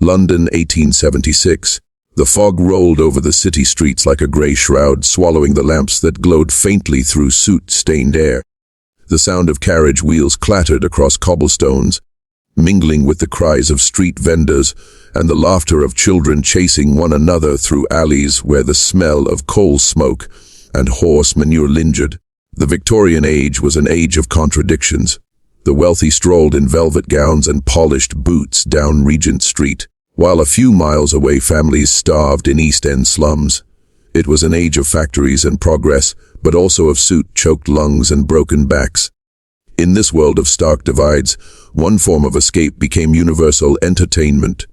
London, 1876. The fog rolled over the city streets like a grey shroud, swallowing the lamps that glowed faintly through soot-stained air. The sound of carriage wheels clattered across cobblestones, mingling with the cries of street vendors and the laughter of children chasing one another through alleys where the smell of coal smoke and horse manure lingered. The Victorian age was an age of contradictions. The wealthy strolled in velvet gowns and polished boots down Regent Street, while a few miles away families starved in East End slums. It was an age of factories and progress, but also of soot-choked lungs and broken backs. In this world of stark divides, one form of escape became universal entertainment,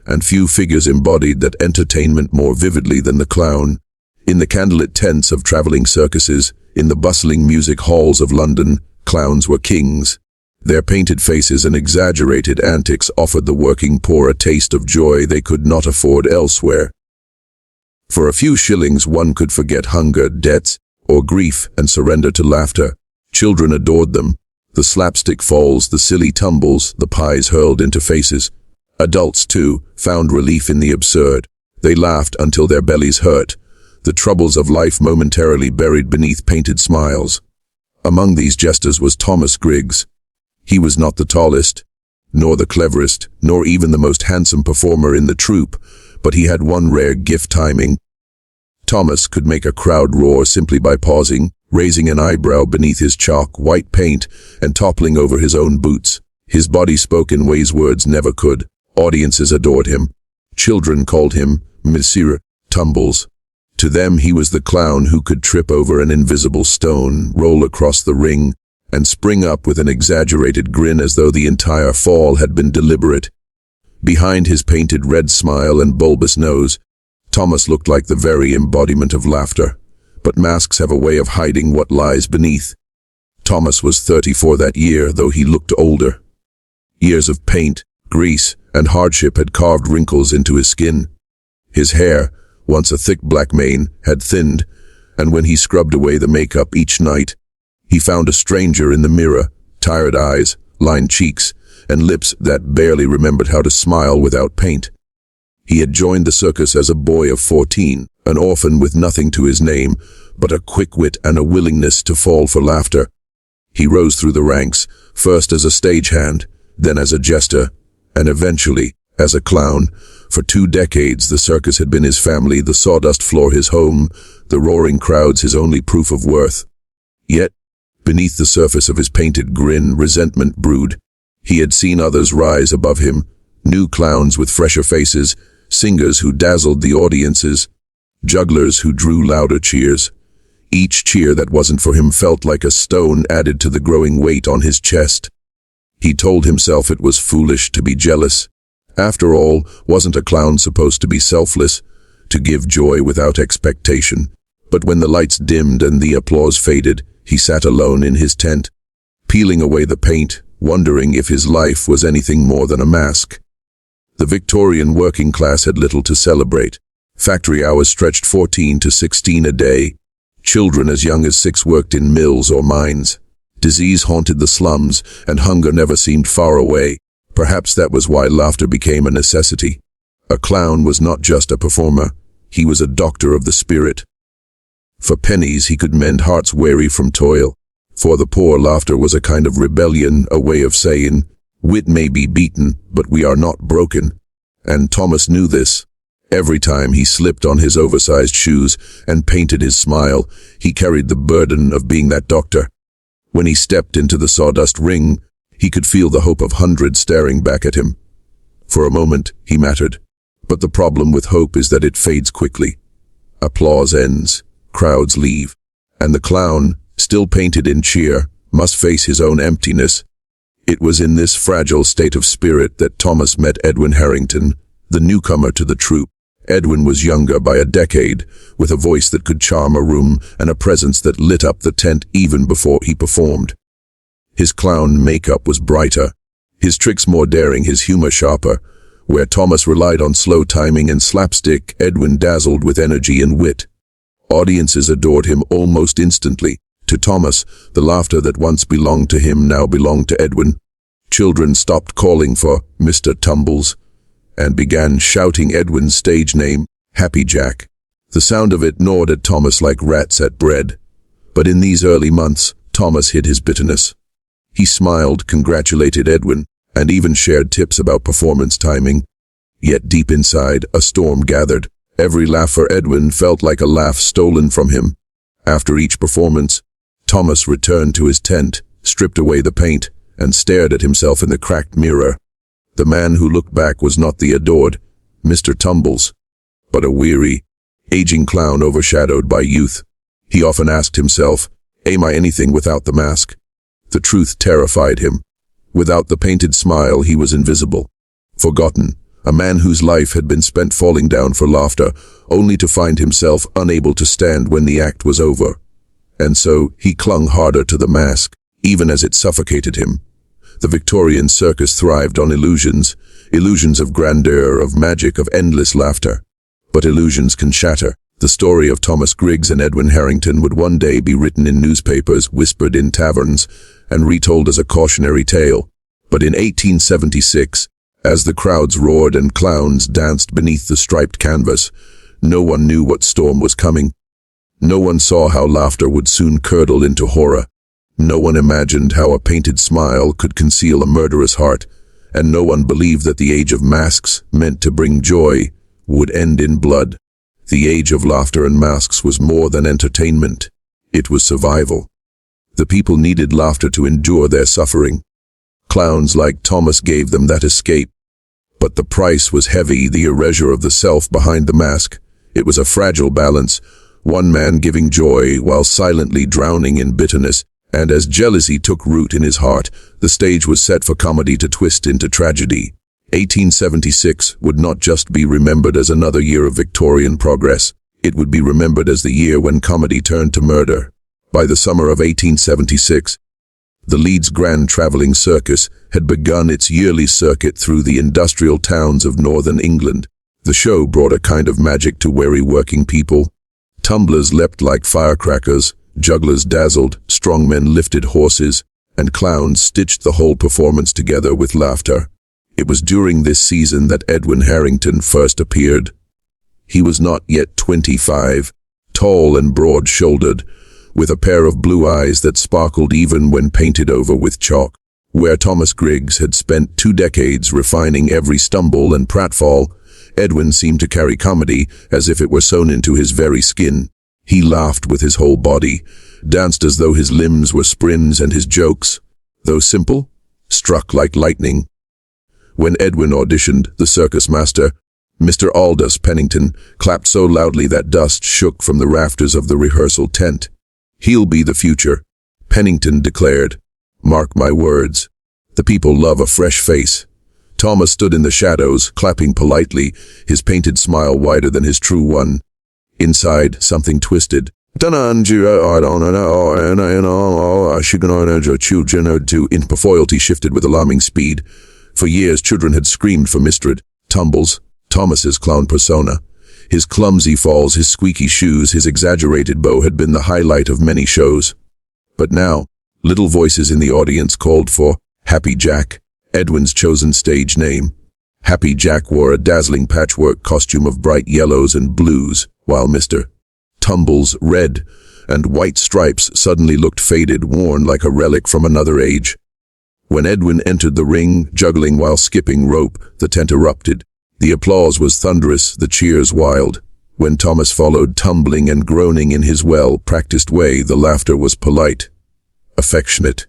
and few figures embodied that entertainment more vividly than the clown. In the candlelit tents of traveling circuses, in the bustling music halls of London, clowns were kings. Their painted faces and exaggerated antics offered the working poor a taste of joy they could not afford elsewhere. For a few shillings one could forget hunger, debts, or grief and surrender to laughter. Children adored them. The slapstick falls, the silly tumbles, the pies hurled into faces. Adults, too, found relief in the absurd. They laughed until their bellies hurt, the troubles of life momentarily buried beneath painted smiles. Among these jesters was Thomas Griggs. He was not the tallest, nor the cleverest, nor even the most handsome performer in the troupe, but he had one rare gift: timing. Thomas could make a crowd roar simply by pausing, raising an eyebrow beneath his chalk-white paint, and toppling over his own boots. His body spoke in ways words never could. Audiences adored him. Children called him Monsieur Tumbles. To them he was the clown who could trip over an invisible stone, roll across the ring, and spring up with an exaggerated grin as though the entire fall had been deliberate. Behind his painted red smile and bulbous nose, Thomas looked like the very embodiment of laughter. But masks have a way of hiding what lies beneath. Thomas was 34 that year, though he looked older. Years of paint, grease, and hardship had carved wrinkles into his skin. His hair, once a thick black mane, had thinned, and when he scrubbed away the makeup each night, he found a stranger in the mirror, tired eyes, lined cheeks, and lips that barely remembered how to smile without paint. He had joined the circus as a boy of 14, an orphan with nothing to his name, but a quick wit and a willingness to fall for laughter. He rose through the ranks, first as a stagehand, then as a jester, and eventually as a clown. For 2 decades the circus had been his family, the sawdust floor his home, the roaring crowds his only proof of worth. Yet, beneath the surface of his painted grin, resentment brewed. He had seen others rise above him, new clowns with fresher faces, singers who dazzled the audiences, jugglers who drew louder cheers. Each cheer that wasn't for him felt like a stone added to the growing weight on his chest. He told himself it was foolish to be jealous. After all, wasn't a clown supposed to be selfless, to give joy without expectation? But when the lights dimmed and the applause faded, he sat alone in his tent, peeling away the paint, wondering if his life was anything more than a mask. The Victorian working class had little to celebrate. Factory hours stretched 14 to 16 a day. Children as young as 6 worked in mills or mines. Disease haunted the slums, and hunger never seemed far away. Perhaps that was why laughter became a necessity. A clown was not just a performer. He was a doctor of the spirit. For pennies he could mend hearts weary from toil. For the poor, laughter was a kind of rebellion, a way of saying, wit may be beaten, but we are not broken. And Thomas knew this. Every time he slipped on his oversized shoes and painted his smile, he carried the burden of being that doctor. When he stepped into the sawdust ring, he could feel the hope of hundreds staring back at him. For a moment, he mattered. But the problem with hope is that it fades quickly. Applause ends, crowds leave, and the clown, still painted in cheer, must face his own emptiness. It was in this fragile state of spirit that Thomas met Edwin Harrington, the newcomer to the troupe. Edwin was younger by a decade, with a voice that could charm a room and a presence that lit up the tent even before he performed. His clown makeup was brighter, his tricks more daring, his humor sharper. Where Thomas relied on slow timing and slapstick, Edwin dazzled with energy and wit. Audiences adored him almost instantly. To Thomas, the laughter that once belonged to him now belonged to Edwin. Children stopped calling for Mr. Tumbles. and began shouting Edwin's stage name, Happy Jack. The sound of it gnawed at Thomas like rats at bread. But in these early months, Thomas hid his bitterness. He smiled, congratulated Edwin, and even shared tips about performance timing. Yet deep inside, a storm gathered. Every laugh for Edwin felt like a laugh stolen from him. After each performance, Thomas returned to his tent, stripped away the paint, and stared at himself in the cracked mirror. The man who looked back was not the adored Mr. Tumbles, but a weary, aging clown overshadowed by youth. He often asked himself, am I anything without the mask? The truth terrified him. Without the painted smile, he was invisible, forgotten, a man whose life had been spent falling down for laughter, only to find himself unable to stand when the act was over. And so he clung harder to the mask, even as it suffocated him. The Victorian circus thrived on illusions, illusions of grandeur, of magic, of endless laughter. But illusions can shatter. The story of Thomas Griggs and Edwin Harrington would one day be written in newspapers, whispered in taverns, and retold as a cautionary tale. But in 1876, as the crowds roared and clowns danced beneath the striped canvas, no one knew what storm was coming. No one saw how laughter would soon curdle into horror. No one imagined how a painted smile could conceal a murderous heart, and no one believed that the age of masks, meant to bring joy, would end in blood. The age of laughter and masks was more than entertainment. It was survival. The people needed laughter to endure their suffering. Clowns like Thomas gave them that escape. But the price was heavy, the erasure of the self behind the mask. It was a fragile balance, one man giving joy while silently drowning in bitterness, and as jealousy took root in his heart, the stage was set for comedy to twist into tragedy. 1876 would not just be remembered as another year of Victorian progress, it would be remembered as the year when comedy turned to murder. By the summer of 1876, the Leeds Grand Travelling Circus had begun its yearly circuit through the industrial towns of northern England. The show brought a kind of magic to weary working people. Tumblers leapt like firecrackers, jugglers dazzled, strongmen lifted horses, and clowns stitched the whole performance together with laughter. It was during this season that Edwin Harrington first appeared. He was not yet 25, tall and broad-shouldered, with a pair of blue eyes that sparkled even when painted over with chalk. Where Thomas Griggs had spent 2 decades refining every stumble and pratfall, Edwin seemed to carry comedy as if it were sewn into his very skin. He laughed with his whole body, danced as though his limbs were springs, and his jokes, though simple, struck like lightning. When Edwin auditioned, the circus master, Mr. Aldous Pennington, clapped so loudly that dust shook from the rafters of the rehearsal tent. "He'll be the future," Pennington declared. "Mark my words. The people love a fresh face." Thomas stood in the shadows, clapping politely, his painted smile wider than his true one. Inside, something twisted. Imperfoility shifted with alarming speed. For years, children had screamed for Mr. Tumbles, Thomas's clown persona. His clumsy falls, his squeaky shoes, his exaggerated bow had been the highlight of many shows. But now, little voices in the audience called for Happy Jack, Edwin's chosen stage name. Happy Jack wore a dazzling patchwork costume of bright yellows and blues, while Mr. Tumbles' red and white stripes suddenly looked faded, worn like a relic from another age. When Edwin entered the ring, juggling while skipping rope, the tent erupted. The applause was thunderous, the cheers wild. When Thomas followed, tumbling and groaning in his well-practiced way, the laughter was polite, affectionate,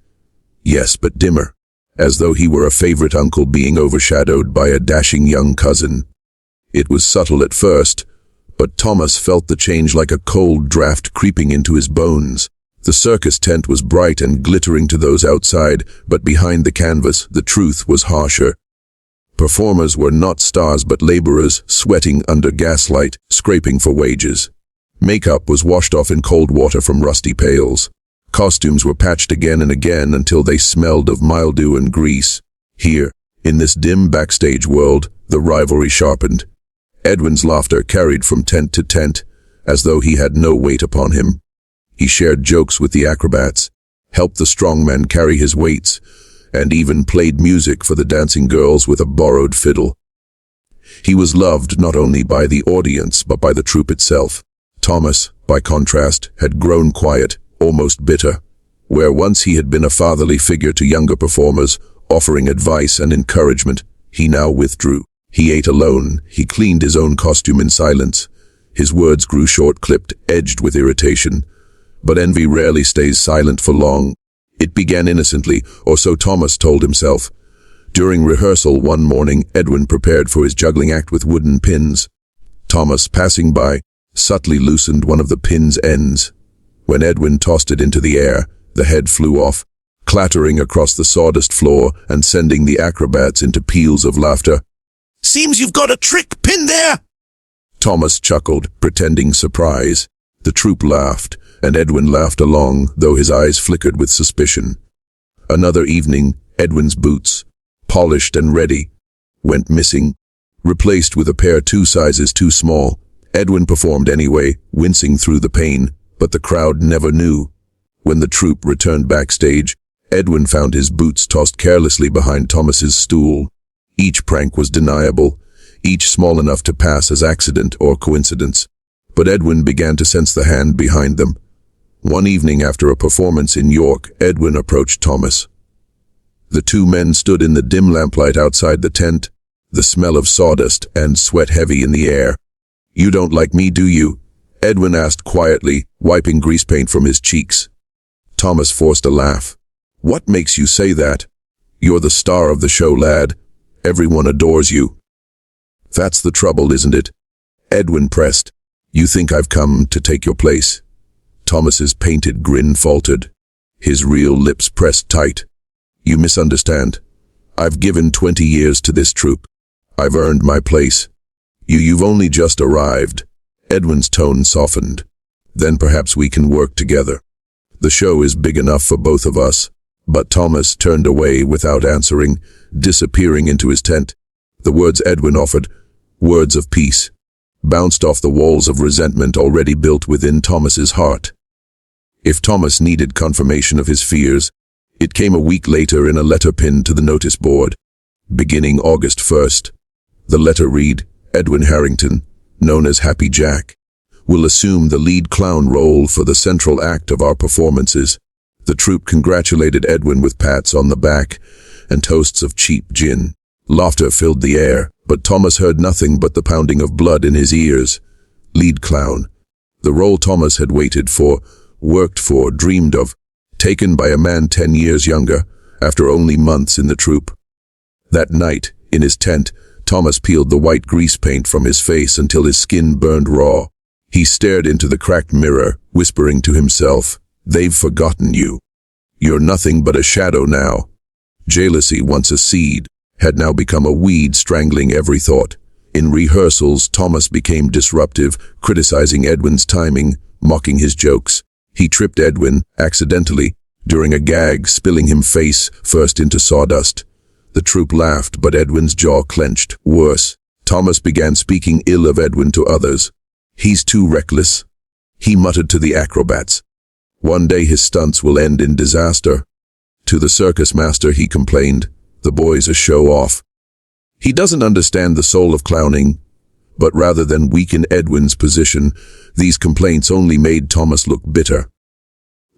yes, but dimmer, as though he were a favorite uncle being overshadowed by a dashing young cousin. It was subtle at first, but Thomas felt the change like a cold draft creeping into his bones. The circus tent was bright and glittering to those outside, but behind the canvas, the truth was harsher. Performers were not stars but laborers, sweating under gaslight, scraping for wages. Makeup was washed off in cold water from rusty pails. Costumes were patched again and again until they smelled of mildew and grease. Here, in this dim backstage world, the rivalry sharpened. Edwin's laughter carried from tent to tent, as though he had no weight upon him. He shared jokes with the acrobats, helped the strongman carry his weights, and even played music for the dancing girls with a borrowed fiddle. He was loved not only by the audience but by the troupe itself. Thomas, by contrast, had grown quiet, almost bitter. Where once he had been a fatherly figure to younger performers, offering advice and encouragement, he now withdrew. He ate alone, he cleaned his own costume in silence. His words grew short-clipped, edged with irritation. But envy rarely stays silent for long. It began innocently, or so Thomas told himself. During rehearsal one morning, Edwin prepared for his juggling act with wooden pins. Thomas, passing by, subtly loosened one of the pin's ends. When Edwin tossed it into the air, the head flew off, clattering across the sawdust floor and sending the acrobats into peals of laughter. "Seems you've got a trick pin there!" Thomas chuckled, pretending surprise. The troupe laughed, and Edwin laughed along, though his eyes flickered with suspicion. Another evening, Edwin's boots, polished and ready, went missing, replaced with a pair 2 sizes too small. Edwin performed anyway, wincing through the pain, but the crowd never knew. When the troupe returned backstage, Edwin found his boots tossed carelessly behind Thomas's stool. Each prank was deniable, each small enough to pass as accident or coincidence. But Edwin began to sense the hand behind them. One evening after a performance in York, Edwin approached Thomas. The two men stood in the dim lamplight outside the tent, the smell of sawdust and sweat heavy in the air. "You don't like me, do you?" Edwin asked quietly, wiping grease paint from his cheeks. Thomas forced a laugh. "What makes you say that? You're the star of the show, lad. Everyone adores you." "That's the trouble, isn't it?" Edwin pressed. "You think I've come to take your place?" Thomas's painted grin faltered. His real lips pressed tight. "You misunderstand. I've given 20 years to this troupe. I've earned my place. You've only just arrived." Edwin's tone softened. "Then perhaps we can work together. The show is big enough for both of us." But Thomas turned away without answering, disappearing into his tent. The words Edwin offered, words of peace, bounced off the walls of resentment already built within Thomas's heart. If Thomas needed confirmation of his fears, it came a week later in a letter pinned to the notice board. Beginning August 1st. The letter read, "Edwin Harrington, known as Happy Jack, will assume the lead clown role for the central act of our performances." The troupe congratulated Edwin with pats on the back and toasts of cheap gin. Laughter filled the air, but Thomas heard nothing but the pounding of blood in his ears. Lead clown. The role Thomas had waited for, worked for, dreamed of, taken by a man 10 years younger, after only months in the troupe. That night, in his tent, Thomas peeled the white grease paint from his face until his skin burned raw. He stared into the cracked mirror, whispering to himself, "They've forgotten you. You're nothing but a shadow now." Jealousy, once a seed, had now become a weed strangling every thought. In rehearsals, Thomas became disruptive, criticizing Edwin's timing, mocking his jokes. He tripped Edwin, accidentally, during a gag, spilling him face first into sawdust. The troupe laughed, but Edwin's jaw clenched. Worse, Thomas began speaking ill of Edwin to others. "He's too reckless," he muttered to the acrobats. "One day his stunts will end in disaster." To the circus master he complained, "The boy's a show-off. He doesn't understand the soul of clowning." But rather than weaken Edwin's position, these complaints only made Thomas look bitter.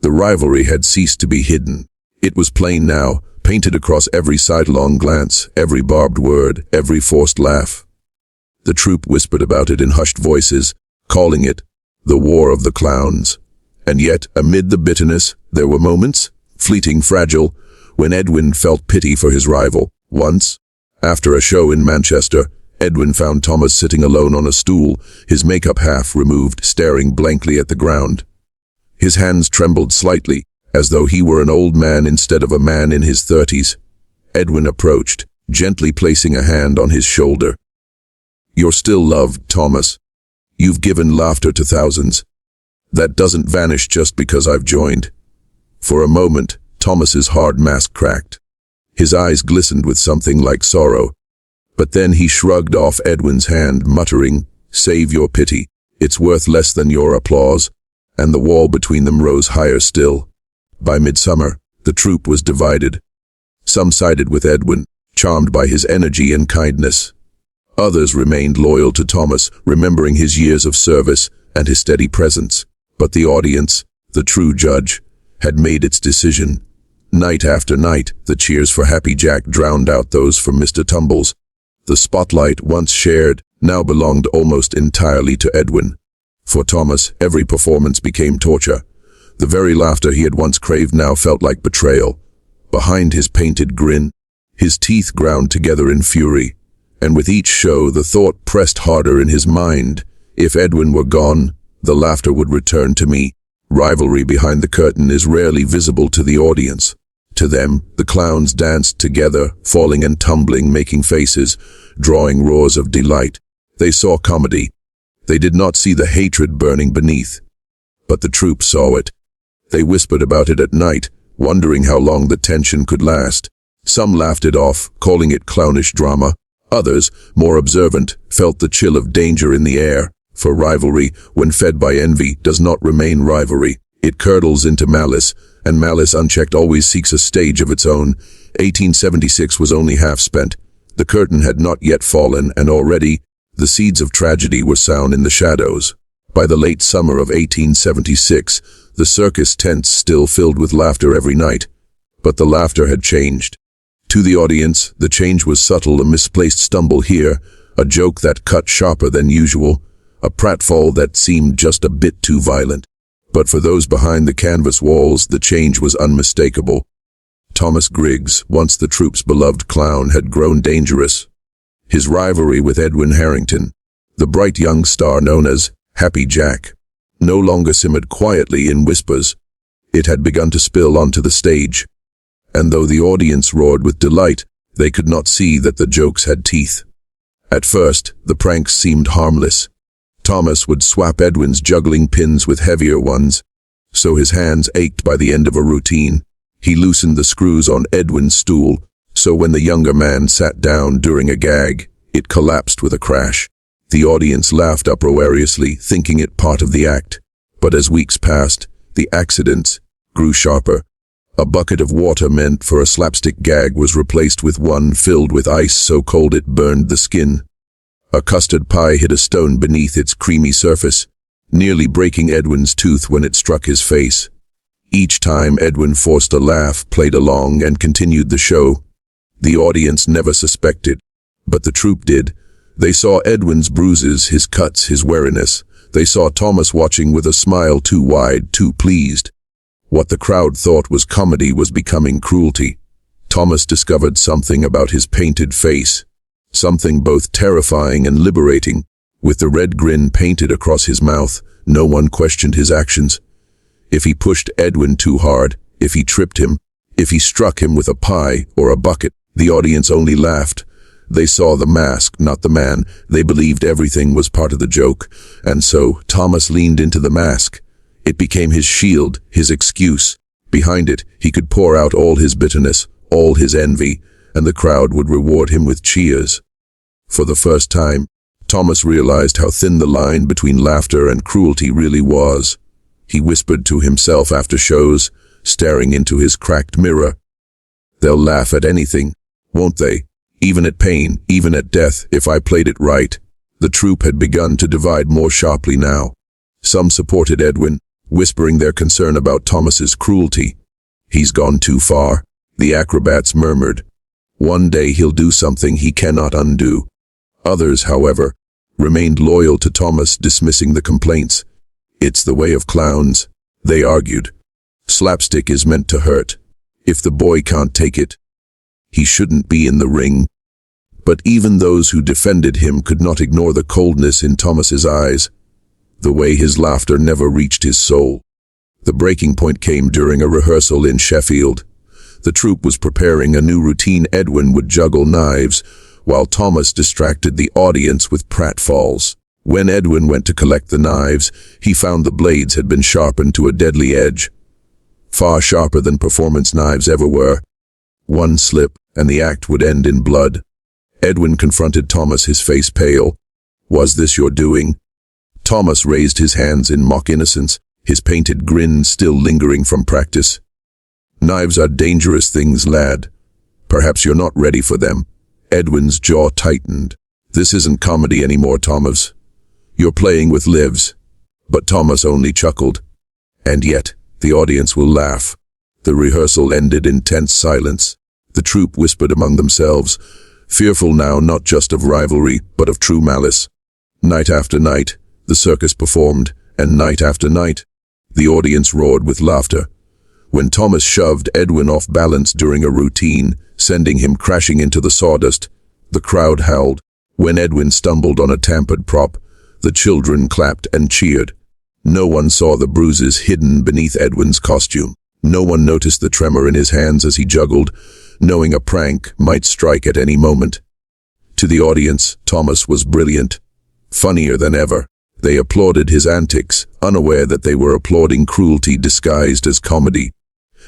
The rivalry had ceased to be hidden. It was plain now, painted across every sidelong glance, every barbed word, every forced laugh. The troupe whispered about it in hushed voices, calling it the War of the Clowns. And yet, amid the bitterness, there were moments, fleeting, fragile, when Edwin felt pity for his rival. Once, after a show in Manchester, Edwin found Thomas sitting alone on a stool, his makeup half removed, staring blankly at the ground. His hands trembled slightly, as though he were an old man instead of a man in his 30s. Edwin approached, gently placing a hand on his shoulder. "You're still loved, Thomas. You've given laughter to thousands. That doesn't vanish just because I've joined." For a moment, Thomas's hard mask cracked. His eyes glistened with something like sorrow. But then he shrugged off Edwin's hand, muttering, "Save your pity. It's worth less than your applause." And the wall between them rose higher still. By midsummer, the troupe was divided. Some sided with Edwin, charmed by his energy and kindness. Others remained loyal to Thomas, remembering his years of service and his steady presence. But the audience, the true judge, had made its decision. Night after night, the cheers for Happy Jack drowned out those for Mr. Tumbles. The spotlight, once shared, now belonged almost entirely to Edwin. For Thomas, every performance became torture. The very laughter he had once craved now felt like betrayal. Behind his painted grin, his teeth ground together in fury, and with each show the thought pressed harder in his mind. If Edwin were gone, the laughter would return to me. Rivalry behind the curtain is rarely visible to the audience. To them, the clowns danced together, falling and tumbling, making faces, drawing roars of delight. They saw comedy. They did not see the hatred burning beneath. But the troupe saw it. They whispered about it at night, wondering how long the tension could last. Some laughed it off, calling it clownish drama. Others, more observant, felt the chill of danger in the air. For rivalry, when fed by envy, does not remain rivalry. It curdles into malice, and malice unchecked always seeks a stage of its own. 1876 was only half spent. The curtain had not yet fallen, and already the seeds of tragedy were sown in the shadows. By the late summer of 1876, the circus tents still filled with laughter every night. But the laughter had changed. To the audience, the change was subtle, a misplaced stumble here, a joke that cut sharper than usual, a pratfall that seemed just a bit too violent. But for those behind the canvas walls, the change was unmistakable. Thomas Griggs, once the troupe's beloved clown, had grown dangerous. His rivalry with Edwin Harrington, the bright young star known as Happy Jack, no longer simmered quietly in whispers. It had begun to spill onto the stage. And though the audience roared with delight, they could not see that the jokes had teeth. At first, the pranks seemed harmless. Thomas would swap Edwin's juggling pins with heavier ones, so his hands ached by the end of a routine. He loosened the screws on Edwin's stool, so when the younger man sat down during a gag, it collapsed with a crash. The audience laughed uproariously, thinking it part of the act. But as weeks passed, the accidents grew sharper. A bucket of water meant for a slapstick gag was replaced with one filled with ice so cold it burned the skin. A custard pie hit a stone beneath its creamy surface, nearly breaking Edwin's tooth when it struck his face. Each time Edwin forced a laugh, played along, and continued the show. The audience never suspected, but the troupe did. They saw Edwin's bruises, his cuts, his wariness. They saw Thomas watching with a smile too wide, too pleased. What the crowd thought was comedy was becoming cruelty. Thomas discovered something about his painted face, something both terrifying and liberating. With the red grin painted across his mouth, no one questioned his actions. If he pushed Edwin too hard, if he tripped him, if he struck him with a pie or a bucket, the audience only laughed. They saw the mask, not the man. They believed everything was part of the joke, and so Thomas leaned into the mask. It became his shield, his excuse. Behind it, he could pour out all his bitterness, all his envy, and the crowd would reward him with cheers. For the first time, Thomas realized how thin the line between laughter and cruelty really was. He whispered to himself after shows, staring into his cracked mirror. "They'll laugh at anything, won't they? Even at pain, even at death, if I played it right." The troupe had begun to divide more sharply now. Some supported Edwin, whispering their concern about Thomas's cruelty. "He's gone too far," the acrobats murmured. "One day he'll do something he cannot undo." Others, however, remained loyal to Thomas, dismissing the complaints. "It's the way of clowns," they argued. "Slapstick is meant to hurt. If the boy can't take it, he shouldn't be in the ring." But even those who defended him could not ignore the coldness in Thomas's eyes, the way his laughter never reached his soul. The breaking point came during a rehearsal in Sheffield. The troupe was preparing a new routine. Edwin would juggle knives, while Thomas distracted the audience with pratfalls. When Edwin went to collect the knives, he found the blades had been sharpened to a deadly edge, far sharper than performance knives ever were. One slip, and the act would end in blood. Edwin confronted Thomas, his face pale. "Was this your doing?" Thomas raised his hands in mock innocence, his painted grin still lingering from practice. "Knives are dangerous things, lad. Perhaps you're not ready for them." Edwin's jaw tightened. "This isn't comedy anymore, Thomas. You're playing with lives." But Thomas only chuckled. And yet, the audience will laugh. The rehearsal ended in tense silence. The troupe whispered among themselves, fearful now not just of rivalry, but of true malice. Night after night, the circus performed, and night after night, the audience roared with laughter. When Thomas shoved Edwin off balance during a routine, sending him crashing into the sawdust, the crowd howled. When Edwin stumbled on a tampered prop, the children clapped and cheered. No one saw the bruises hidden beneath Edwin's costume. No one noticed the tremor in his hands as he juggled, knowing a prank might strike at any moment. To the audience, Thomas was brilliant, funnier than ever. They applauded his antics, unaware that they were applauding cruelty disguised as comedy.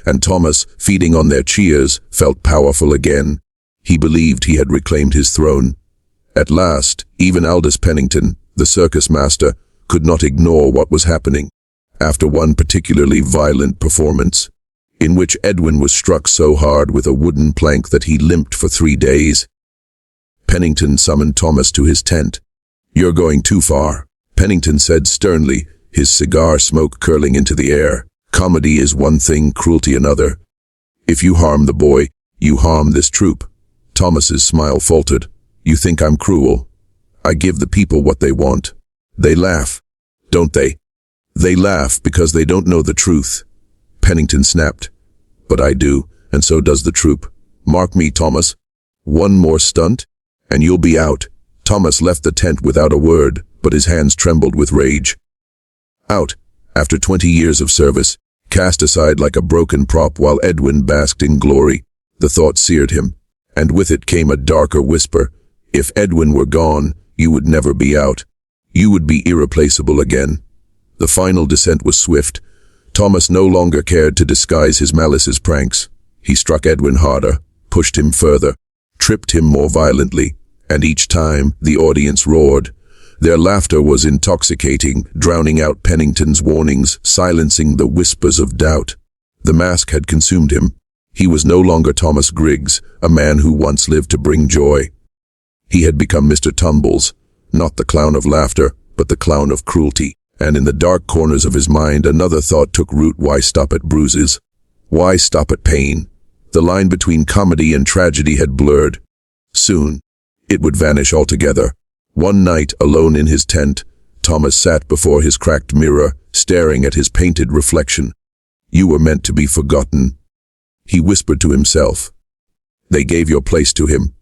And Thomas, feeding on their cheers, felt powerful again. He believed he had reclaimed his throne. At last, even Aldous Pennington, the circus master, could not ignore what was happening. After one particularly violent performance, in which Edwin was struck so hard with a wooden plank that he limped for 3 days, Pennington summoned Thomas to his tent. "You're going too far," Pennington said sternly, his cigar smoke curling into the air. "Comedy is one thing, cruelty another. If you harm the boy, you harm this troupe." Thomas's smile faltered. "You think I'm cruel? I give the people what they want. They laugh, don't they? They laugh because they don't know the truth." Pennington snapped. "But I do, and so does the troupe. Mark me, Thomas. One more stunt, and you'll be out." Thomas left the tent without a word, but his hands trembled with rage. Out, after 20 years of service, cast aside like a broken prop while Edwin basked in glory. The thought seared him, and with it came a darker whisper. If Edwin were gone, you would never be out. You would be irreplaceable again. The final descent was swift. Thomas no longer cared to disguise his malice as pranks. He struck Edwin harder, pushed him further, tripped him more violently, and each time the audience roared. Their laughter was intoxicating, drowning out Pennington's warnings, silencing the whispers of doubt. The mask had consumed him. He was no longer Thomas Griggs, a man who once lived to bring joy. He had become Mr. Tumbles, not the clown of laughter, but the clown of cruelty. And in the dark corners of his mind, another thought took root. Why stop at bruises? Why stop at pain? The line between comedy and tragedy had blurred. Soon, it would vanish altogether. One night, alone in his tent, Thomas sat before his cracked mirror, staring at his painted reflection. "You were meant to be forgotten," he whispered to himself. "They gave your place to him,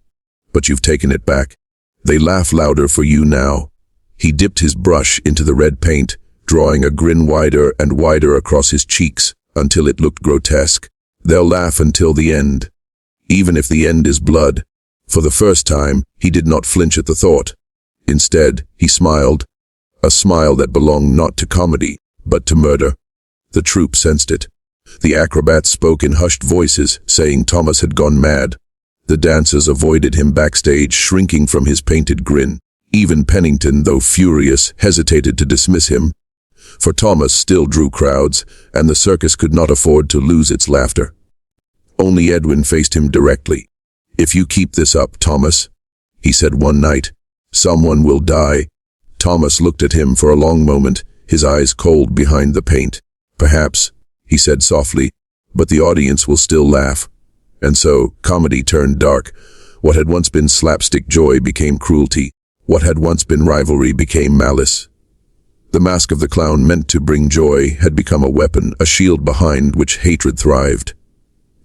but you've taken it back. They laugh louder for you now." He dipped his brush into the red paint, drawing a grin wider and wider across his cheeks until it looked grotesque. "They'll laugh until the end, even if the end is blood." For the first time, he did not flinch at the thought. Instead, he smiled, a smile that belonged not to comedy, but to murder. The troupe sensed it. The acrobats spoke in hushed voices, saying Thomas had gone mad. The dancers avoided him backstage, shrinking from his painted grin. Even Pennington, though furious, hesitated to dismiss him. For Thomas still drew crowds, and the circus could not afford to lose its laughter. Only Edwin faced him directly. "If you keep this up, Thomas," he said one night, "someone will die." Thomas looked at him for a long moment, his eyes cold behind the paint. "Perhaps," he said softly, "but the audience will still laugh." And so, comedy turned dark. What had once been slapstick joy became cruelty. What had once been rivalry became malice. The mask of the clown meant to bring joy had become a weapon, a shield behind which hatred thrived.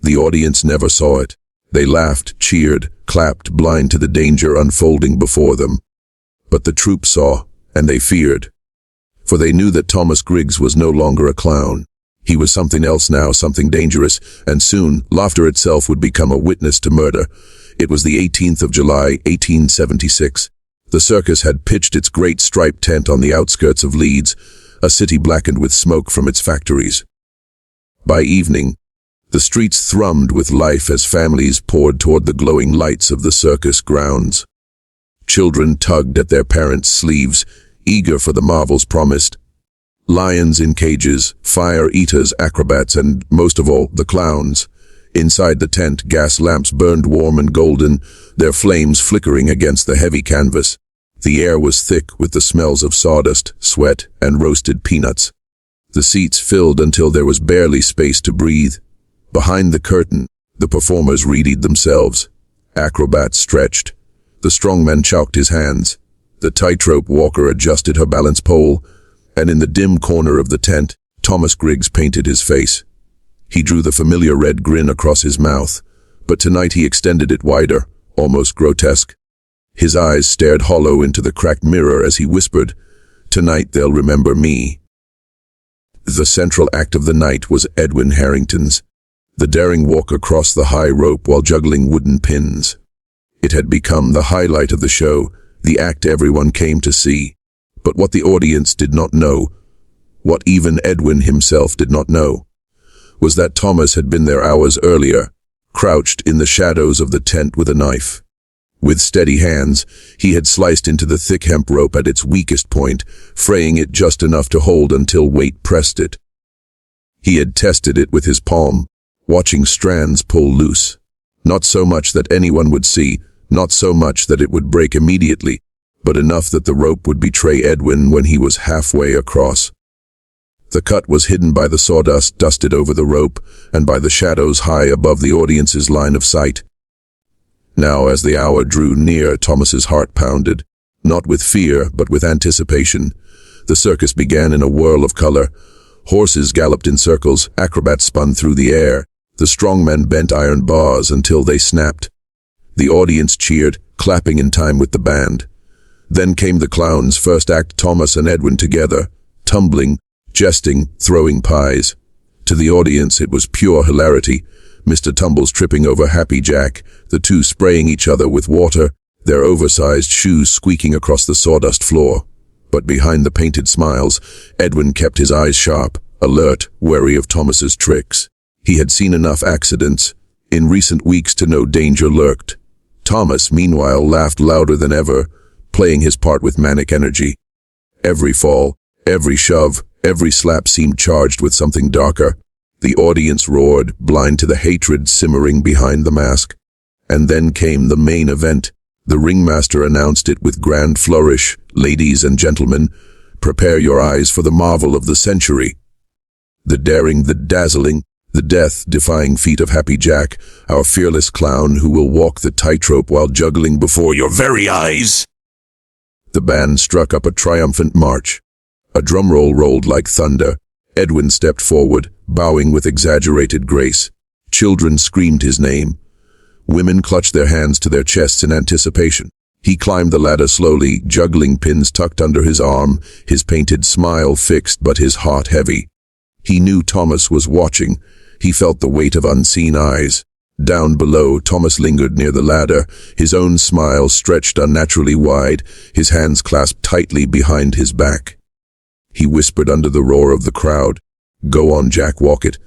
The audience never saw it. They laughed, cheered, clapped, blind to the danger unfolding before them. But the troupe saw, and they feared. For they knew that Thomas Griggs was no longer a clown. He was something else now, something dangerous, and soon laughter itself would become a witness to murder. It was the 18th of July, 1876. The circus had pitched its great striped tent on the outskirts of Leeds, a city blackened with smoke from its factories. By evening, the streets thrummed with life as families poured toward the glowing lights of the circus grounds. Children tugged at their parents' sleeves, eager for the marvels promised. Lions in cages, fire eaters, acrobats, and, most of all, the clowns. Inside the tent, gas lamps burned warm and golden, their flames flickering against the heavy canvas. The air was thick with the smells of sawdust, sweat, and roasted peanuts. The seats filled until there was barely space to breathe. Behind the curtain, the performers readied themselves. Acrobats stretched. The strongman chalked his hands. The tightrope walker adjusted her balance pole, and in the dim corner of the tent, Thomas Griggs painted his face. He drew the familiar red grin across his mouth, but tonight he extended it wider, almost grotesque. His eyes stared hollow into the cracked mirror as he whispered, "Tonight they'll remember me." The central act of the night was Edwin Harrington's. The daring walk across the high rope while juggling wooden pins. It had become the highlight of the show, the act everyone came to see. But what the audience did not know, what even Edwin himself did not know, was that Thomas had been there hours earlier, crouched in the shadows of the tent with a knife. With steady hands, he had sliced into the thick hemp rope at its weakest point, fraying it just enough to hold until weight pressed it. He had tested it with his palm, watching strands pull loose. Not so much that anyone would see, not so much that it would break immediately, but enough that the rope would betray Edwin when he was halfway across. The cut was hidden by the sawdust dusted over the rope and by the shadows high above the audience's line of sight. Now, as the hour drew near, Thomas's heart pounded, not with fear, but with anticipation. The circus began in a whirl of color. Horses galloped in circles, acrobats spun through the air. The strongmen bent iron bars until they snapped. The audience cheered, clapping in time with the band. Then came the clowns' first act, Thomas and Edwin together, tumbling, jesting, throwing pies. To the audience it was pure hilarity. Mr. Tumbles tripping over Happy Jack, the two spraying each other with water, their oversized shoes squeaking across the sawdust floor. But behind the painted smiles, Edwin kept his eyes sharp, alert, wary of Thomas's tricks. He had seen enough accidents in recent weeks to know danger lurked. Thomas, meanwhile, laughed louder than ever, playing his part with manic energy. Every fall, every shove, every slap seemed charged with something darker. The audience roared, blind to the hatred simmering behind the mask. And then came the main event. The ringmaster announced it with grand flourish. "Ladies and gentlemen, prepare your eyes for the marvel of the century." The daring, the dazzling, the death-defying feat of Happy Jack, our fearless clown who will walk the tightrope while juggling before your very eyes. The band struck up a triumphant march. A drumroll rolled like thunder. Edwin stepped forward, bowing with exaggerated grace. Children screamed his name. Women clutched their hands to their chests in anticipation. He climbed the ladder slowly, juggling pins tucked under his arm, his painted smile fixed but his heart heavy. He knew Thomas was watching. He felt the weight of unseen eyes. Down below, Thomas lingered near the ladder, his own smile stretched unnaturally wide, his hands clasped tightly behind his back. He whispered under the roar of the crowd, "Go on, Jack, walk it.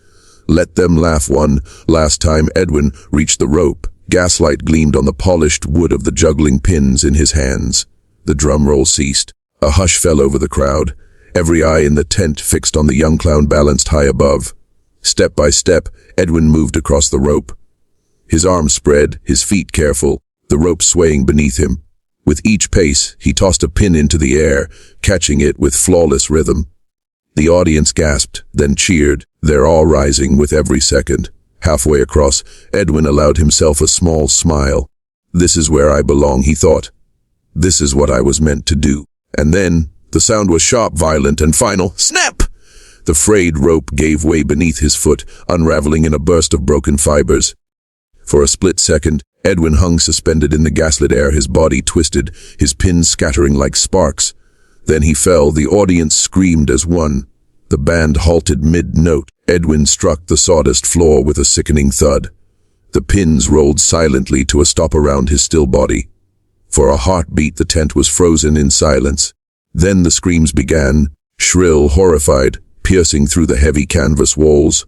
Let them laugh one last time." Edwin reached the rope. Gaslight gleamed on the polished wood of the juggling pins in his hands. The drum roll ceased. A hush fell over the crowd. Every eye in the tent fixed on the young clown balanced high above. Step by step, Edwin moved across the rope. His arms spread, his feet careful, the rope swaying beneath him. With each pace, he tossed a pin into the air, catching it with flawless rhythm. The audience gasped, then cheered, their awe rising with every second. Halfway across, Edwin allowed himself a small smile. "This is where I belong," he thought. "This is what I was meant to do." And then, the sound was sharp, violent, and final. Snap! The frayed rope gave way beneath his foot, unraveling in a burst of broken fibers. For a split second, Edwin hung suspended in the gaslit air, his body twisted, his pins scattering like sparks. Then he fell, the audience screamed as one. The band halted mid-note. Edwin struck the sawdust floor with a sickening thud. The pins rolled silently to a stop around his still body. For a heartbeat, the tent was frozen in silence. Then the screams began, shrill, horrified, piercing through the heavy canvas walls.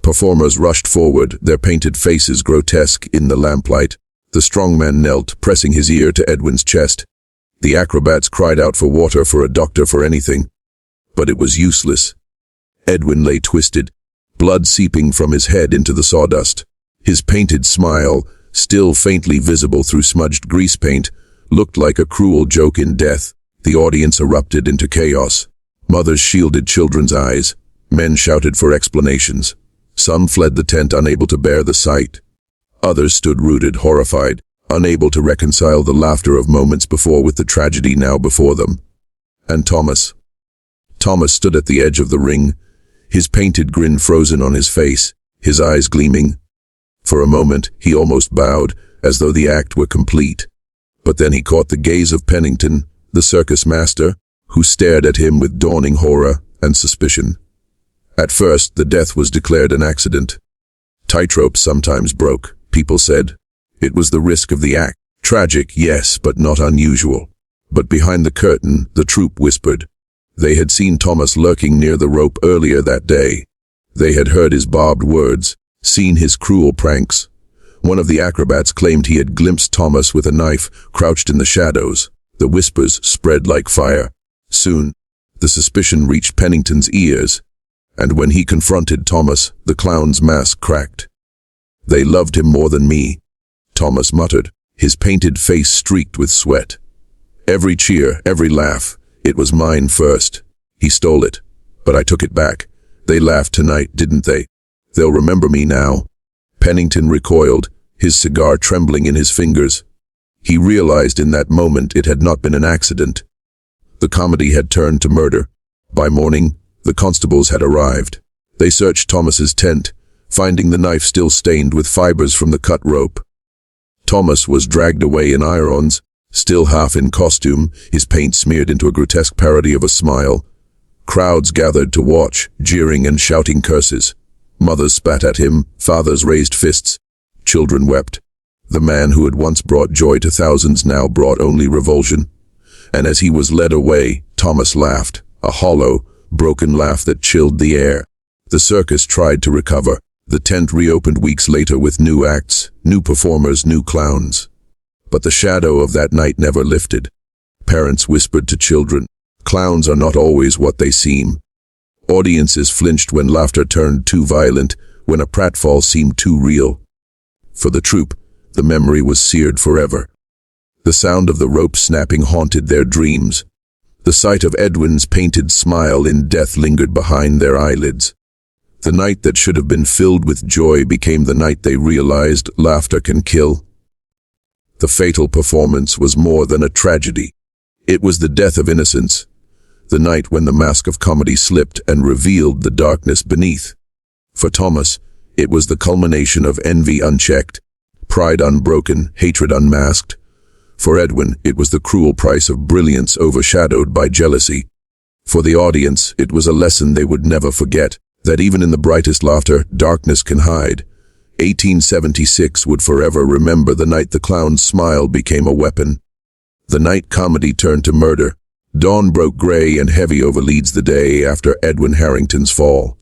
Performers rushed forward, their painted faces grotesque in the lamplight. The strongman knelt, pressing his ear to Edwin's chest. The acrobats cried out for water, for a doctor, for anything. But it was useless. Edwin lay twisted, blood seeping from his head into the sawdust. His painted smile, still faintly visible through smudged grease paint, looked like a cruel joke in death. The audience erupted into chaos. Mothers shielded children's eyes. Men shouted for explanations. Some fled the tent, unable to bear the sight. Others stood rooted, horrified, unable to reconcile the laughter of moments before with the tragedy now before them. And Thomas stood at the edge of the ring, his painted grin frozen on his face, his eyes gleaming. For a moment, he almost bowed, as though the act were complete. But then he caught the gaze of Pennington, the circus master, who stared at him with dawning horror and suspicion. At first, the death was declared an accident. Tightropes sometimes broke, people said. It was the risk of the act. Tragic, yes, but not unusual. But behind the curtain, the troupe whispered. They had seen Thomas lurking near the rope earlier that day. They had heard his barbed words, seen his cruel pranks. One of the acrobats claimed he had glimpsed Thomas with a knife, crouched in the shadows. The whispers spread like fire. Soon, the suspicion reached Pennington's ears, and when he confronted Thomas, the clown's mask cracked. "They loved him more than me," Thomas muttered, his painted face streaked with sweat. "Every cheer, every laugh, it was mine first. He stole it, but I took it back. They laughed tonight, didn't they? They'll remember me now." Pennington recoiled, his cigar trembling in his fingers. He realized in that moment it had not been an accident. The comedy had turned to murder. By morning, the constables had arrived. They searched Thomas's tent, finding the knife still stained with fibers from the cut rope. Thomas was dragged away in irons, still half in costume, his paint smeared into a grotesque parody of a smile. Crowds gathered to watch, jeering and shouting curses. Mothers spat at him, fathers raised fists. Children wept. The man who had once brought joy to thousands now brought only revulsion. And as he was led away, Thomas laughed, a hollow, broken laugh that chilled the air. The circus tried to recover. The tent reopened weeks later with new acts, new performers, new clowns. But the shadow of that night never lifted. Parents whispered to children, "Clowns are not always what they seem." Audiences flinched when laughter turned too violent, when a pratfall seemed too real. For the troupe, the memory was seared forever. The sound of the rope snapping haunted their dreams. The sight of Edwin's painted smile in death lingered behind their eyelids. The night that should have been filled with joy became the night they realized laughter can kill. The fatal performance was more than a tragedy. It was the death of innocence. The night when the mask of comedy slipped and revealed the darkness beneath. For Thomas, it was the culmination of envy unchecked, pride unbroken, hatred unmasked. For Edwin, it was the cruel price of brilliance overshadowed by jealousy. For the audience, it was a lesson they would never forget, that even in the brightest laughter, darkness can hide. 1876 would forever remember the night the clown's smile became a weapon. The night comedy turned to murder. Dawn broke gray and heavy over Leeds the day after Edwin Harrington's fall.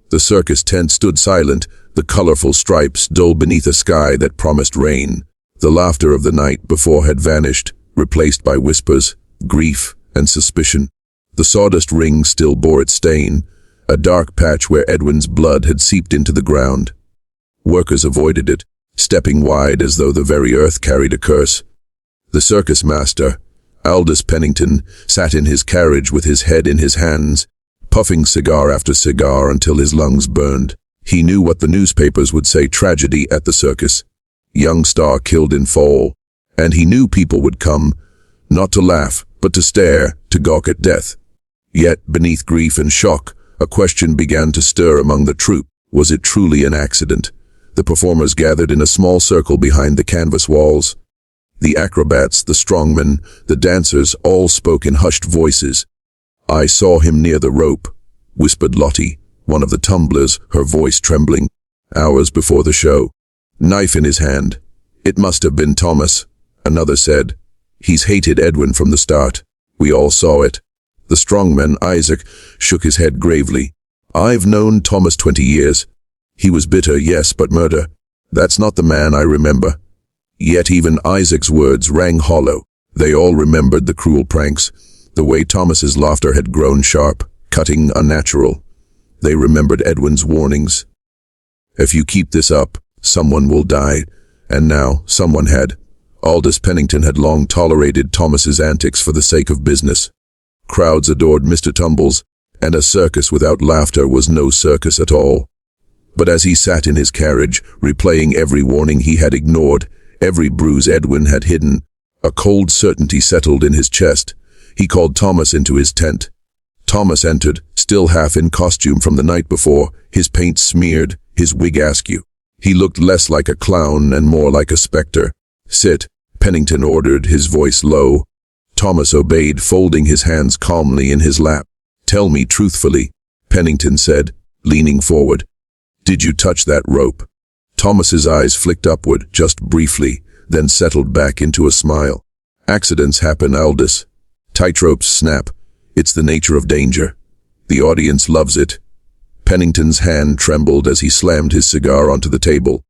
The circus tent stood silent, the colorful stripes dull beneath a sky that promised rain. The laughter of the night before had vanished, replaced by whispers, grief, and suspicion. The sawdust ring still bore its stain, a dark patch where Edwin's blood had seeped into the ground. Workers avoided it, stepping wide as though the very earth carried a curse. The circus master, Aldous Pennington, sat in his carriage with his head in his hands, puffing cigar after cigar until his lungs burned. He knew what the newspapers would say: tragedy at the circus. Young star killed in fall. And he knew people would come, not to laugh, but to stare, to gawk at death. Yet, beneath grief and shock, a question began to stir among the troupe. Was it truly an accident? The performers gathered in a small circle behind the canvas walls. The acrobats, the strongmen, the dancers all spoke in hushed voices. "I saw him near the rope," whispered Lottie, one of the tumblers, her voice trembling, hours before the show. "Knife in his hand. It must have been Thomas," another said. "He's hated Edwin from the start. We all saw it." The strongman, Isaac, shook his head gravely. "I've known Thomas 20 years. He was bitter, yes, but murder. That's not the man I remember." Yet even Isaac's words rang hollow. They all remembered the cruel pranks, the way Thomas's laughter had grown sharp, cutting, unnatural. They remembered Edwin's warnings. "If you keep this up, Someone will die, and now someone had. Aldous Pennington had long tolerated Thomas's antics for the sake of business. Crowds adored Mr. Tumbles, and a circus without laughter was no circus at all. But as he sat in his carriage, replaying every warning he had ignored, every bruise Edwin had hidden, a cold certainty settled in his chest. He called Thomas into his tent. Thomas entered, still half in costume from the night before, his paint smeared, his wig askew. He looked less like a clown and more like a specter. "Sit," Pennington ordered, his voice low. Thomas obeyed, folding his hands calmly in his lap. "Tell me truthfully," Pennington said, leaning forward. "Did you touch that rope?" Thomas's eyes flicked upward, just briefly, then settled back into a smile. "Accidents happen, Aldous. Tightropes snap. It's the nature of danger. The audience loves it." Pennington's hand trembled as he slammed his cigar onto the table.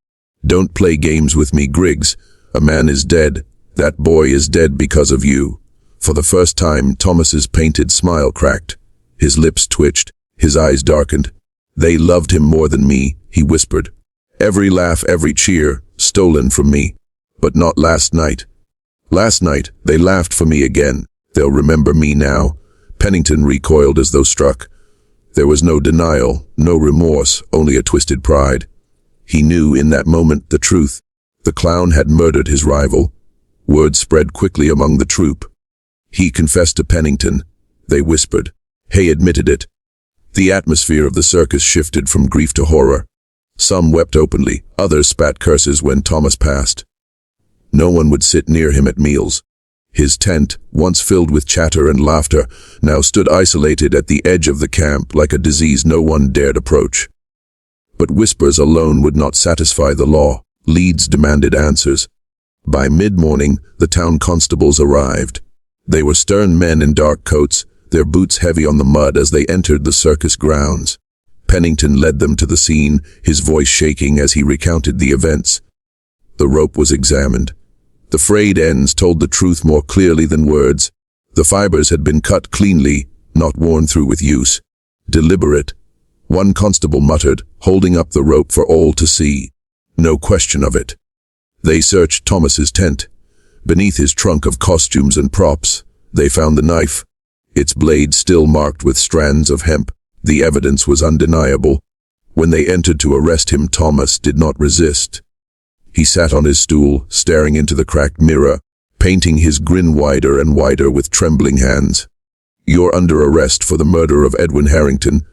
"Don't play games with me, Griggs. A man is dead. That boy is dead because of you." For the first time, Thomas's painted smile cracked. His lips twitched, his eyes darkened. "They loved him more than me," he whispered. "Every laugh, every cheer, stolen from me. But not last night. Last night, they laughed for me again. They'll remember me now." Pennington recoiled as though struck. There was no denial, no remorse, only a twisted pride. He knew in that moment the truth. The clown had murdered his rival. Word spread quickly among the troupe. He confessed to Pennington. They whispered. Hay admitted it. The atmosphere of the circus shifted from grief to horror. Some wept openly, others spat curses when Thomas passed. No one would sit near him at meals. His tent, once filled with chatter and laughter, now stood isolated at the edge of the camp like a disease no one dared approach. But whispers alone would not satisfy the law. Leads demanded answers. By mid-morning, the town constables arrived. They were stern men in dark coats, their boots heavy on the mud as they entered the circus grounds. Pennington led them to the scene, his voice shaking as he recounted the events. The rope was examined. The frayed ends told the truth more clearly than words. The fibers had been cut cleanly, not worn through with use. Deliberate. One constable muttered, holding up the rope for all to see. No question of it. They searched Thomas's tent. Beneath his trunk of costumes and props, they found the knife. Its blade still marked with strands of hemp. The evidence was undeniable. When they entered to arrest him, Thomas did not resist. He sat on his stool, staring into the cracked mirror, painting his grin wider and wider with trembling hands. "You're under arrest for the murder of Edwin Harrington,"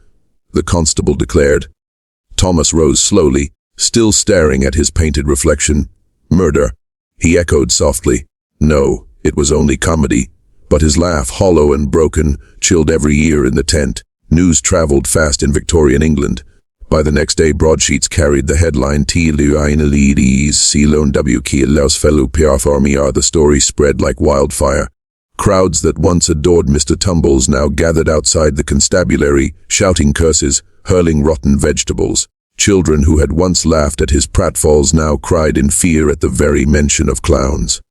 the constable declared. Thomas rose slowly, still staring at his painted reflection. "Murder," he echoed softly. No, it was only comedy. But his laugh, hollow and broken, chilled every ear in the tent. News traveled fast in Victorian England. By the next day, broadsheets carried the headline "T-L-I-N-L-E-D-S C-L-O-N W-K-L-O-S fellow P-R-F-R-M-E-R." The story spread like wildfire. Crowds that once adored Mr. Tumbles now gathered outside the constabulary, shouting curses, hurling rotten vegetables. Children who had once laughed at his pratfalls now cried in fear at the very mention of clowns.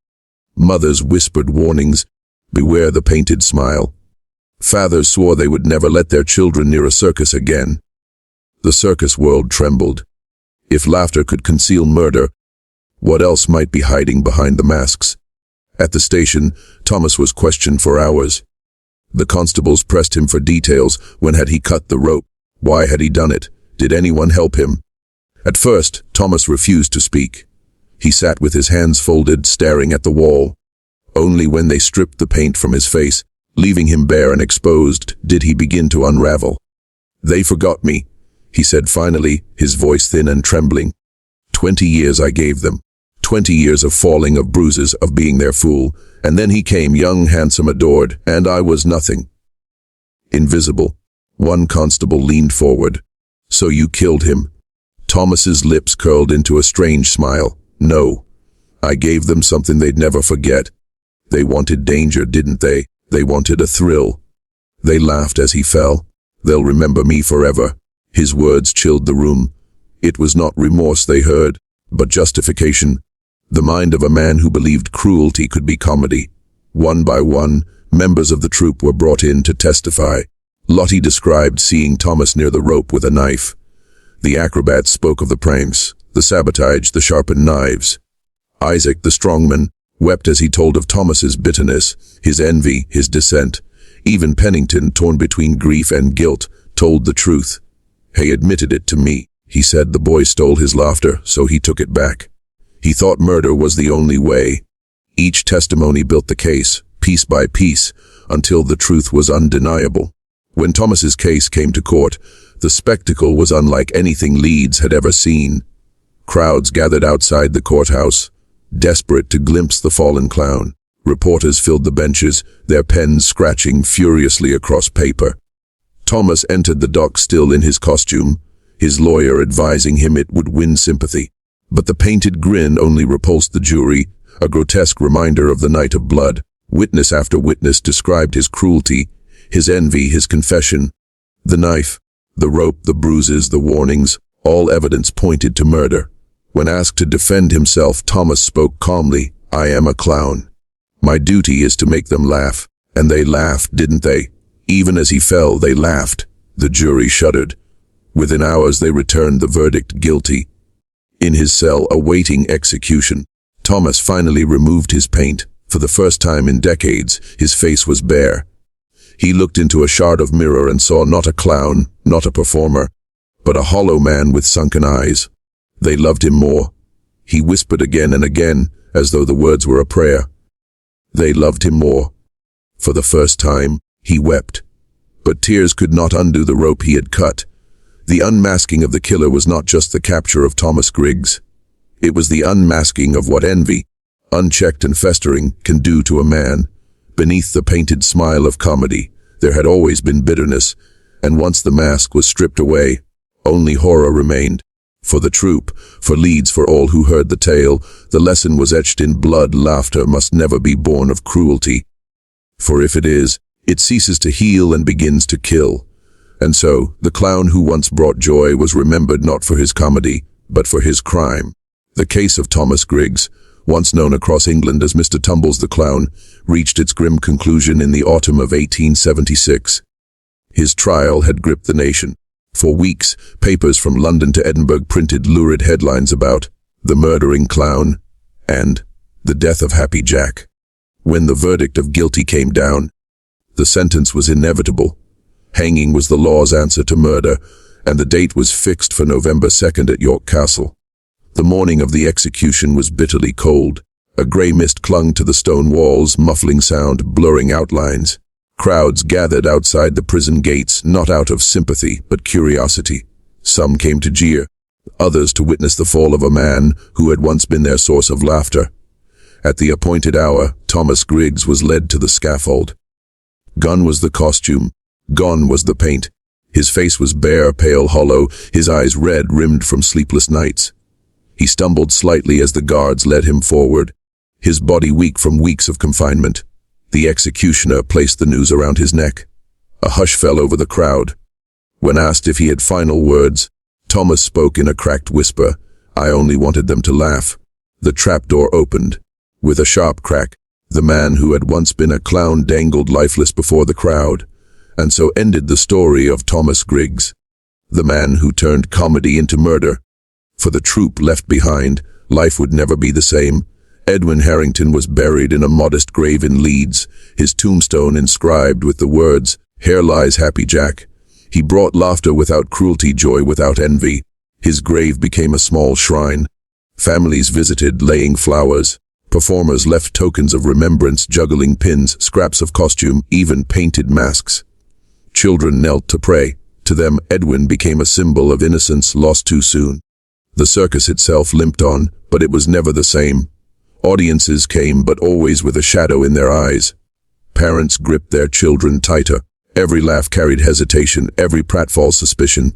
Mothers whispered warnings, "Beware the painted smile." Fathers swore they would never let their children near a circus again. The circus world trembled. If laughter could conceal murder, what else might be hiding behind the masks? At the station, Thomas was questioned for hours. The constables pressed him for details. When had he cut the rope? Why had he done it? Did anyone help him? At first, Thomas refused to speak. He sat with his hands folded, staring at the wall. Only when they stripped the paint from his face, leaving him bare and exposed, did he begin to unravel. "They forgot me," he said finally, his voice thin and trembling. 20 years I gave them. 20 years of falling, of bruises, of being their fool. And then he came, young, handsome, adored, and I was nothing. Invisible. One constable leaned forward. "So you killed him?" Thomas's lips curled into a strange smile. "No. I gave them something they'd never forget. They wanted danger, didn't they? They wanted a thrill. They laughed as he fell. They'll remember me forever." His words chilled the room. It was not remorse they heard, but justification. The mind of a man who believed cruelty could be comedy. One by one, members of the troupe were brought in to testify. Lottie described seeing Thomas near the rope with a knife. The acrobat spoke of the pranks, the sabotage, the sharpened knives. Isaac, the strongman, wept as he told of Thomas's bitterness, his envy, his dissent. Even Pennington, torn between grief and guilt, told the truth. "He admitted it to me," he said. The boy stole his laughter, so he took it back. He thought murder was the only way. Each testimony built the case, piece by piece, until the truth was undeniable. When Thomas's case came to court, the spectacle was unlike anything Leeds had ever seen. Crowds gathered outside the courthouse, desperate to glimpse the fallen clown. Reporters filled the benches, their pens scratching furiously across paper. Thomas entered the dock still in his costume, his lawyer advising him it would win sympathy. But the painted grin only repulsed the jury, a grotesque reminder of the night of blood. Witness after witness described his cruelty, his envy, his confession. The knife, the rope, the bruises, the warnings, all evidence pointed to murder. When asked to defend himself, Thomas spoke calmly, "I am a clown. My duty is to make them laugh." And they laughed, didn't they? Even as he fell, they laughed. The jury shuddered. Within hours they returned the verdict, guilty. In his cell, awaiting execution, Thomas finally removed his paint. For the first time in decades, his face was bare. He looked into a shard of mirror and saw not a clown, not a performer, but a hollow man with sunken eyes. They loved him more. He whispered again and again, as though the words were a prayer. They loved him more. For the first time, he wept. But tears could not undo the rope he had cut. The unmasking of the killer was not just the capture of Thomas Griggs. It was the unmasking of what envy, unchecked and festering, can do to a man. Beneath the painted smile of comedy, there had always been bitterness, and once the mask was stripped away, only horror remained. For the troupe, for Leeds, for all who heard the tale, the lesson was etched in blood: laughter must never be born of cruelty. For if it is, it ceases to heal and begins to kill. And so, the clown who once brought joy was remembered not for his comedy, but for his crime. The case of Thomas Griggs, once known across England as Mr. Tumbles the Clown, reached its grim conclusion in the autumn of 1876. His trial had gripped the nation. For weeks, papers from London to Edinburgh printed lurid headlines about the murdering clown and the death of Happy Jack. When the verdict of guilty came down, the sentence was inevitable. Hanging was the law's answer to murder, and the date was fixed for November 2nd at York Castle. The morning of the execution was bitterly cold. A grey mist clung to the stone walls, muffling sound, blurring outlines. Crowds gathered outside the prison gates, not out of sympathy, but curiosity. Some came to jeer, others to witness the fall of a man who had once been their source of laughter. At the appointed hour, Thomas Griggs was led to the scaffold. Gone was the costume, gone was the paint. His face was bare, pale, hollow, his eyes red, rimmed from sleepless nights. He stumbled slightly as the guards led him forward, his body weak from weeks of confinement. The executioner placed the noose around his neck. A hush fell over the crowd. When asked if he had final words, Thomas spoke in a cracked whisper, "I only wanted them to laugh." The trapdoor opened. With a sharp crack, the man who had once been a clown dangled lifeless before the crowd. And so ended the story of Thomas Griggs, the man who turned comedy into murder. For the troupe left behind, life would never be the same. Edwin Harrington was buried in a modest grave in Leeds, his tombstone inscribed with the words, "Here lies Happy Jack." He brought laughter without cruelty, joy without envy. His grave became a small shrine. Families visited, laying flowers. Performers left tokens of remembrance, juggling pins, scraps of costume, even painted masks. Children knelt to pray. To them, Edwin became a symbol of innocence lost too soon. The circus itself limped on, but it was never the same. Audiences came, but always with a shadow in their eyes. Parents gripped their children tighter. Every laugh carried hesitation, every pratfall suspicion.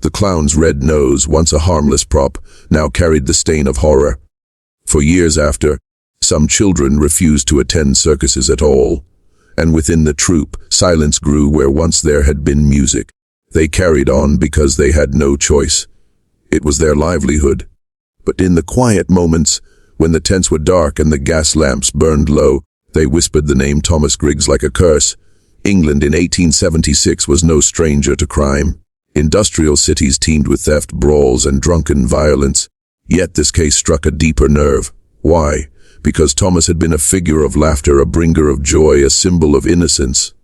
The clown's red nose, once a harmless prop, now carried the stain of horror. For years after, some children refused to attend circuses at all. And within the troupe, silence grew where once there had been music. They carried on because they had no choice. It was their livelihood. But in the quiet moments, when the tents were dark and the gas lamps burned low, they whispered the name Thomas Griggs like a curse. England in 1876 was no stranger to crime. Industrial cities teemed with theft, brawls, and drunken violence. Yet this case struck a deeper nerve. Why? Because Thomas had been a figure of laughter, a bringer of joy, a symbol of innocence.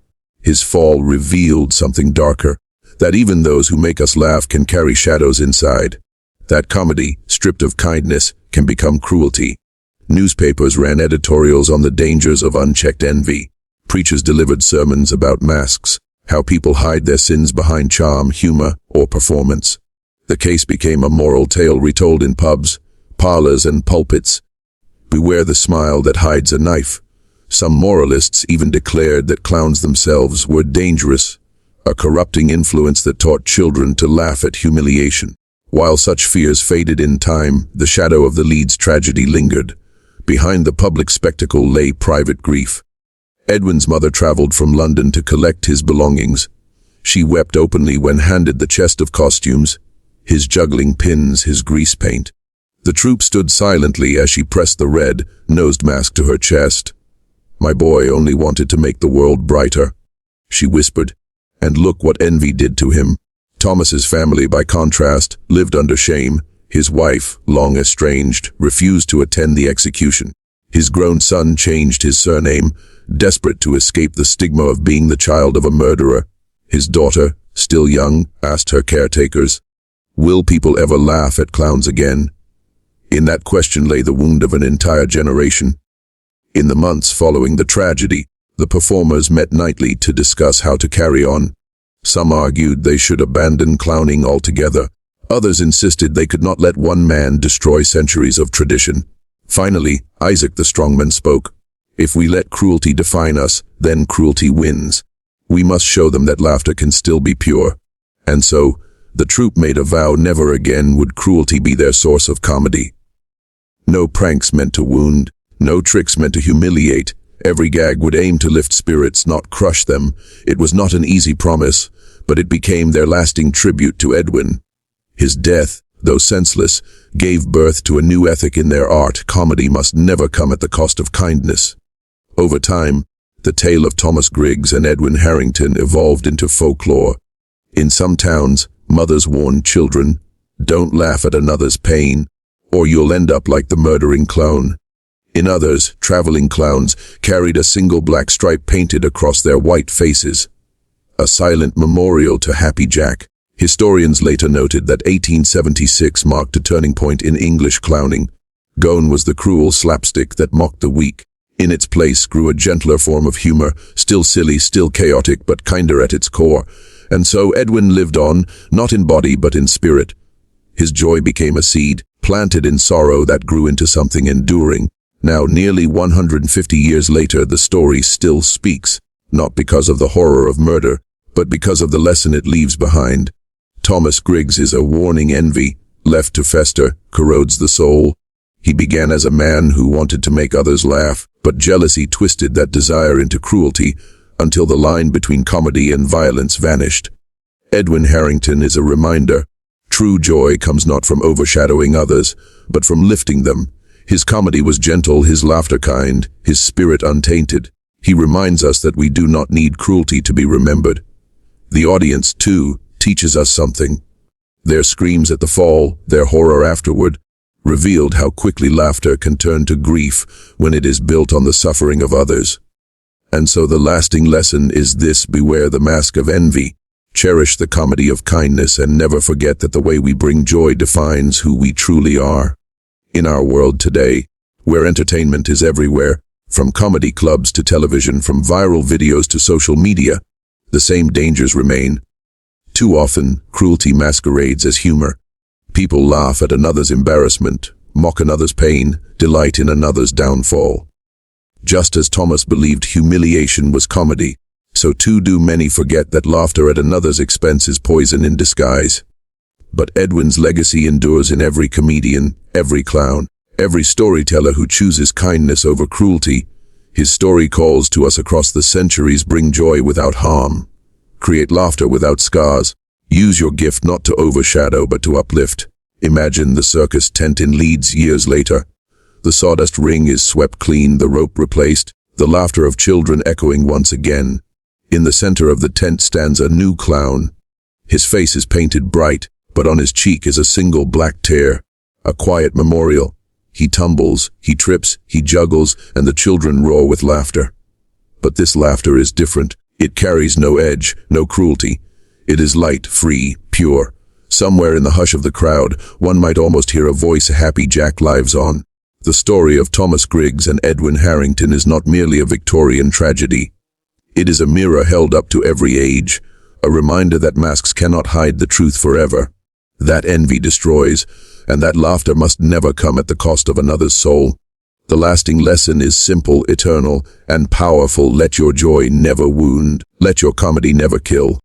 His fall revealed something darker, that even those who make us laugh can carry shadows inside. That comedy, stripped of kindness, can become cruelty. Newspapers ran editorials on the dangers of unchecked envy. Preachers delivered sermons about masks, how people hide their sins behind charm, humor, or performance. The case became a moral tale retold in pubs, parlors, and pulpits. Beware the smile that hides a knife. Some moralists even declared that clowns themselves were dangerous, a corrupting influence that taught children to laugh at humiliation. While such fears faded in time, the shadow of the Leeds tragedy lingered. Behind the public spectacle lay private grief. Edwin's mother traveled from London to collect his belongings. She wept openly when handed the chest of costumes, his juggling pins, his grease paint. The troupe stood silently as she pressed the red-nosed mask to her chest. "My boy only wanted to make the world brighter," she whispered. And look what envy did to him. Thomas's family, by contrast, lived under shame. His wife, long estranged, refused to attend the execution. His grown son changed his surname, desperate to escape the stigma of being the child of a murderer. His daughter, still young, asked her caretakers, "Will people ever laugh at clowns again?" In that question lay the wound of an entire generation. In the months following the tragedy, the performers met nightly to discuss how to carry on. Some argued they should abandon clowning altogether. Others insisted they could not let one man destroy centuries of tradition. Finally, Isaac the strongman spoke. "If we let cruelty define us, then cruelty wins. We must show them that laughter can still be pure." And so, the troupe made a vow never again would cruelty be their source of comedy. No pranks meant to wound, no tricks meant to humiliate. Every gag would aim to lift spirits, not crush them. It was not an easy promise, but it became their lasting tribute to Edwin. His death, though senseless, gave birth to a new ethic in their art. Comedy must never come at the cost of kindness. Over time, the tale of Thomas Griggs and Edwin Harrington evolved into folklore. In some towns, mothers warned children, "Don't laugh at another's pain, or you'll end up like the murdering clown." In others, traveling clowns carried a single black stripe painted across their white faces, a silent memorial to Happy Jack. Historians later noted that 1876 marked a turning point in English clowning. Gone was the cruel slapstick that mocked the weak. In its place grew a gentler form of humor, still silly, still chaotic, but kinder at its core. And so Edwin lived on, not in body but in spirit. His joy became a seed, planted in sorrow that grew into something enduring. Now, nearly 150 years later, the story still speaks, not because of the horror of murder, but because of the lesson it leaves behind. Thomas Griggs is a warning. Envy, left to fester, corrodes the soul. He began as a man who wanted to make others laugh, but jealousy twisted that desire into cruelty until the line between comedy and violence vanished. Edwin Harrington is a reminder. True joy comes not from overshadowing others, but from lifting them. His comedy was gentle, his laughter kind, his spirit untainted. He reminds us that we do not need cruelty to be remembered. The audience, too, teaches us something. Their screams at the fall, their horror afterward, revealed how quickly laughter can turn to grief when it is built on the suffering of others. And so the lasting lesson is this: beware the mask of envy. Cherish the comedy of kindness and never forget that the way we bring joy defines who we truly are. In our world today, where entertainment is everywhere, from comedy clubs to television, from viral videos to social media, the same dangers remain. Too often, cruelty masquerades as humor. People laugh at another's embarrassment, mock another's pain, delight in another's downfall. Just as Thomas believed humiliation was comedy, so too do many forget that laughter at another's expense is poison in disguise. But Edwin's legacy endures in every comedian, every clown, every storyteller who chooses kindness over cruelty. His story calls to us across the centuries: bring joy without harm. Create laughter without scars. Use your gift not to overshadow but to uplift. Imagine the circus tent in Leeds years later. The sawdust ring is swept clean, the rope replaced, the laughter of children echoing once again. In the center of the tent stands a new clown. His face is painted bright, but on his cheek is a single black tear, A quiet memorial. He tumbles, he trips, he juggles, and the children roar with laughter. But this laughter is different. It carries no edge, no cruelty. It is light, free, pure. Somewhere in the hush of the crowd, one might almost hear a voice, "Happy Jack lives on." The story of Thomas Griggs and Edwin Harrington is not merely a Victorian tragedy. It is a mirror held up to every age, a reminder that masks cannot hide the truth forever, that envy destroys, and that laughter must never come at the cost of another's soul. The lasting lesson is simple, eternal, and powerful. Let your joy never wound. Let your comedy never kill.